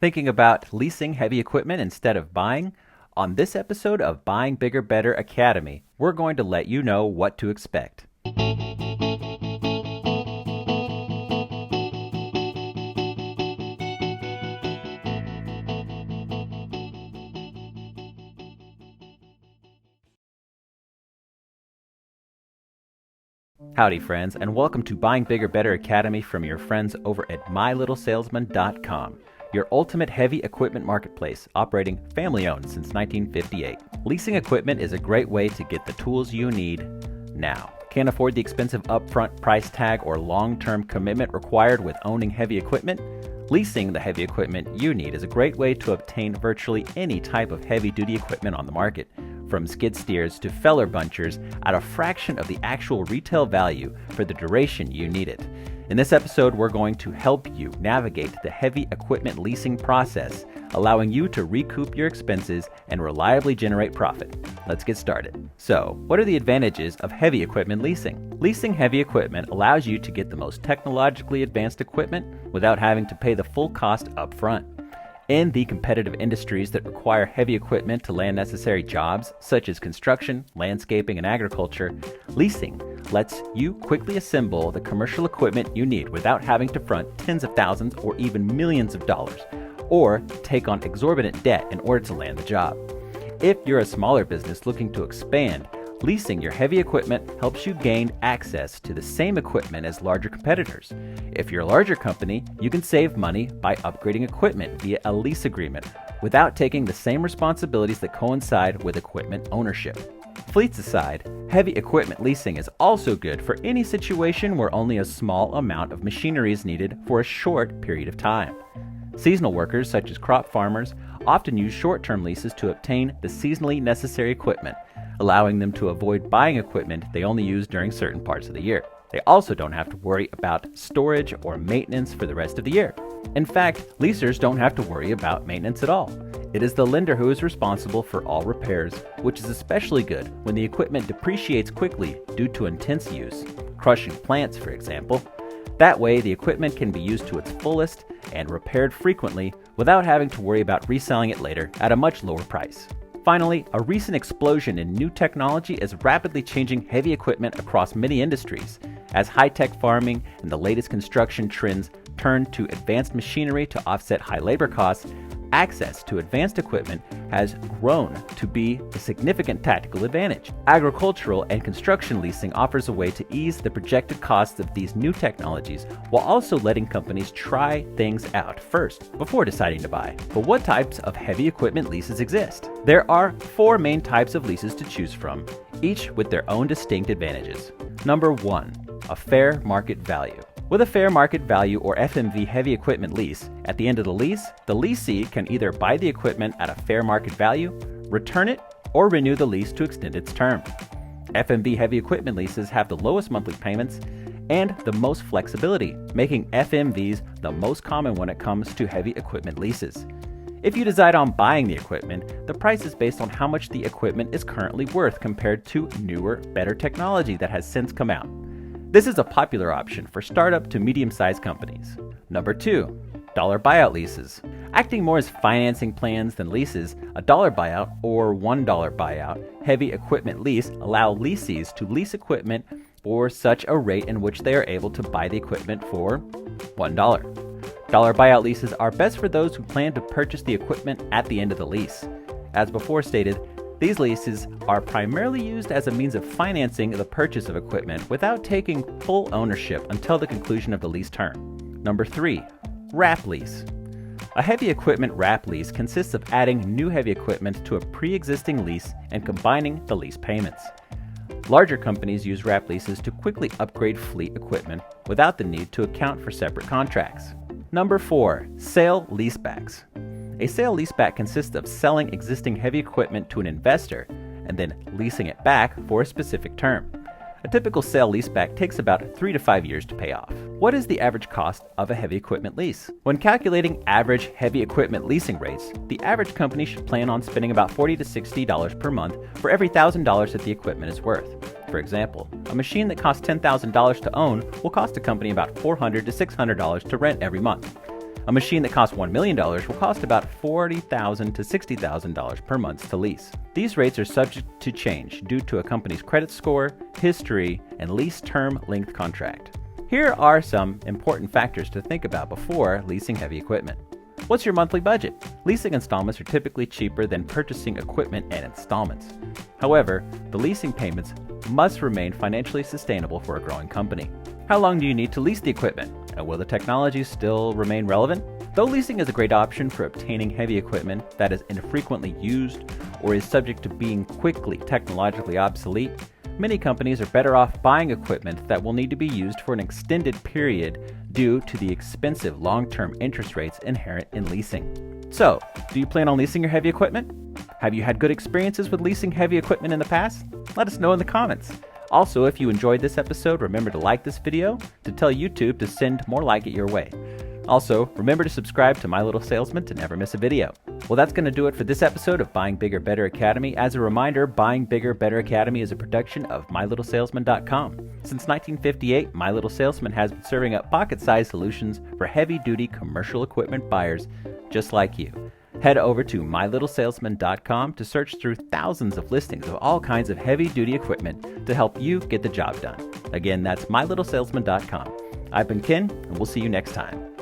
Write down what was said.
Thinking about leasing heavy equipment instead of buying? On this episode of Buying Bigger Better Academy, we're going to let you know what to expect. Howdy friends, and welcome to Buying Bigger Better Academy from your friends over at mylittlesalesman.com, your ultimate heavy equipment marketplace operating family-owned since 1958. Leasing equipment is a great way to get the tools you need now. Can't afford the expensive upfront price tag or long-term commitment required with owning heavy equipment? Leasing the heavy equipment you need is a great way to obtain virtually any type of heavy-duty equipment on the market, from skid steers to feller bunchers at a fraction of the actual retail value for the duration you need it. In this episode, we're going to help you navigate the heavy equipment leasing process, allowing you to recoup your expenses and reliably generate profit. Let's get started. So, what are the advantages of heavy equipment leasing? Leasing heavy equipment allows you to get the most technologically advanced equipment without having to pay the full cost up front. In the competitive industries that require heavy equipment to land necessary jobs, such as construction, landscaping, and agriculture, leasing lets you quickly assemble the commercial equipment you need without having to front tens of thousands or even millions of dollars, or take on exorbitant debt in order to land the job. If you're a smaller business looking to expand, leasing your heavy equipment helps you gain access to the same equipment as larger competitors. If you're a larger company, you can save money by upgrading equipment via a lease agreement without taking the same responsibilities that coincide with equipment ownership. Fleets aside, heavy equipment leasing is also good for any situation where only a small amount of machinery is needed for a short period of time. Seasonal workers, such as crop farmers, often use short-term leases to obtain the seasonally necessary equipment, allowing them to avoid buying equipment they only use during certain parts of the year. They also don't have to worry about storage or maintenance for the rest of the year. In fact, leasers don't have to worry about maintenance at all. It is the lender who is responsible for all repairs, which is especially good when the equipment depreciates quickly due to intense use, crushing plants, for example. That way, the equipment can be used to its fullest and repaired frequently without having to worry about reselling it later at a much lower price. Finally, a recent explosion in new technology is rapidly changing heavy equipment across many industries. As high-tech farming and the latest construction trends turn to advanced machinery to offset high labor costs, access to advanced equipment has grown to be a significant tactical advantage. Agricultural and construction leasing offers a way to ease the projected costs of these new technologies while also letting companies try things out first before deciding to buy. But what types of heavy equipment leases exist? There are 4 main types of leases to choose from, each with their own distinct advantages. Number 1, a fair market value. With a fair market value or FMV heavy equipment lease, at the end of the lease, the leasee can either buy the equipment at a fair market value, return it, or renew the lease to extend its term. FMV heavy equipment leases have the lowest monthly payments and the most flexibility, making FMVs the most common when it comes to heavy equipment leases. If you decide on buying the equipment, the price is based on how much the equipment is currently worth compared to newer, better technology that has since come out. This is a popular option for startup to medium-sized companies. Number 2, dollar buyout leases. Acting more as financing plans than leases, a dollar buyout or $1 buyout heavy equipment lease allow leasees to lease equipment for such a rate in which they are able to buy the equipment for $1. Dollar buyout leases are best for those who plan to purchase the equipment at the end of the lease. As before stated, these leases are primarily used as a means of financing the purchase of equipment without taking full ownership until the conclusion of the lease term. Number 3, wrap lease. A heavy equipment wrap lease consists of adding new heavy equipment to a pre-existing lease and combining the lease payments. Larger companies use wrap leases to quickly upgrade fleet equipment without the need to account for separate contracts. Number 4, sale leasebacks. A sale leaseback consists of selling existing heavy equipment to an investor and then leasing it back for a specific term. A typical sale leaseback takes about 3 to 5 years to pay off. What is the average cost of a heavy equipment lease? When calculating average heavy equipment leasing rates, the average company should plan on spending about $40 to $60 per month for every $1,000 that the equipment is worth. For example, a machine that costs $10,000 to own will cost a company about $400 to $600 to rent every month. A machine that costs $1 million will cost about $40,000 to $60,000 per month to lease. These rates are subject to change due to a company's credit score, history, and lease term length contract. Here are some important factors to think about before leasing heavy equipment. What's your monthly budget? Leasing installments are typically cheaper than purchasing equipment and installments. However, the leasing payments must remain financially sustainable for a growing company. How long do you need to lease the equipment? And will the technology still remain relevant? Though leasing is a great option for obtaining heavy equipment that is infrequently used or is subject to being quickly technologically obsolete, many companies are better off buying equipment that will need to be used for an extended period due to the expensive long-term interest rates inherent in leasing. So, do you plan on leasing your heavy equipment? Have you had good experiences with leasing heavy equipment in the past? Let us know in the comments. Also, if you enjoyed this episode, remember to like this video to tell YouTube to send more like it your way. Also, remember to subscribe to My Little Salesman to never miss a video. Well, that's going to do it for this episode of Buying Bigger Better Academy. As a reminder, Buying Bigger Better Academy is a production of MyLittleSalesman.com. Since 1958, My Little Salesman has been serving up pocket-sized solutions for heavy-duty commercial equipment buyers just like you. Head over to MyLittleSalesman.com to search through thousands of listings of all kinds of heavy-duty equipment to help you get the job done. Again, that's MyLittleSalesman.com. I've been Ken, and we'll see you next time.